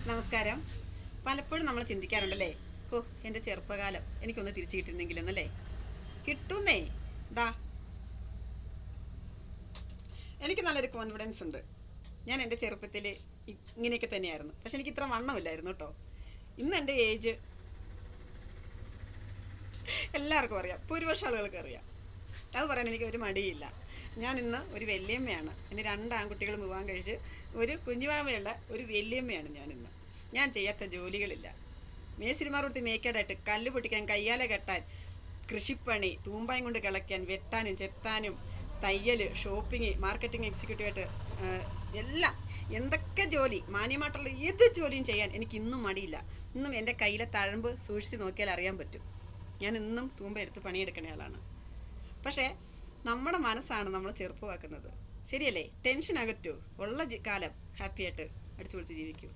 നമസ്കാരം. പലപ്പോഴും നമ്മൾ ചിന്തിക്കാറുണ്ടല്ലേ, ഓ എൻ്റെ ചെറുപ്പകാലം എനിക്കൊന്ന് തിരിച്ചു കിട്ടുന്നെങ്കിലെന്നല്ലേ. കിട്ടുന്നേ. ദാ എനിക്ക് നല്ലൊരു കോൺഫിഡൻസ് ഉണ്ട്. ഞാൻ എൻ്റെ ചെറുപ്പത്തിൽ ഇങ്ങനെയൊക്കെ തന്നെയായിരുന്നു. പക്ഷെ എനിക്ക് ഇത്ര വണ്ണമില്ലായിരുന്നു കേട്ടോ. ഇന്ന് എൻ്റെ ഏജ് എല്ലാവർക്കും അറിയാം, ഭൂരിപക്ഷം ആളുകൾക്ക് അറിയാം. അത് പറയാൻ എനിക്ക് ഒരു മടിയില്ല. ഞാൻ ഇന്ന് ഒരു വല്യമ്മയാണ്. എൻ്റെ രണ്ട് ആൺകുട്ടികൾ വിവാഹം കഴിച്ച് ഒരു കുഞ്ഞുമാമയുള്ള ഒരു വല്യമ്മയാണ് ഞാനിന്ന്. ഞാൻ ചെയ്യാത്ത ജോലികളില്ല. മേശിരിമാർ കൊടുത്ത് മേക്കേടായിട്ട് കല്ല് പൊട്ടിക്കാൻ, കയ്യാലെ കെട്ടാൻ, കൃഷിപ്പണി, തൂമ്പായും കൊണ്ട് കിളയ്ക്കാൻ, വെട്ടാനും ചെത്താനും, തയ്യൽ, ഷോപ്പിംഗ്, മാർക്കറ്റിംഗ് എക്സിക്യൂട്ടീവായിട്ട് എല്ലാം എന്തൊക്കെ ജോലി, മാന്യമായിട്ടുള്ള ഏത് ജോലിയും ചെയ്യാൻ എനിക്ക് ഇന്നും മടിയില്ല. ഇന്നും എൻ്റെ കയ്യിലെ തഴമ്പ് സൂക്ഷിച്ച് നോക്കിയാൽ അറിയാൻ പറ്റും. ഞാൻ ഇന്നും തൂമ്പ എടുത്ത് പണിയെടുക്കുന്ന ആളാണ്. പക്ഷേ നമ്മുടെ മനസ്സാണ് നമ്മൾ ചെറുപ്പമാക്കുന്നത്. ശരിയല്ലേ? ടെൻഷൻ അകറ്റൂ. ഉള്ള കാലം ഹാപ്പിയായിട്ട് അടിച്ചു പൊളിച്ച് ജീവിക്കൂ.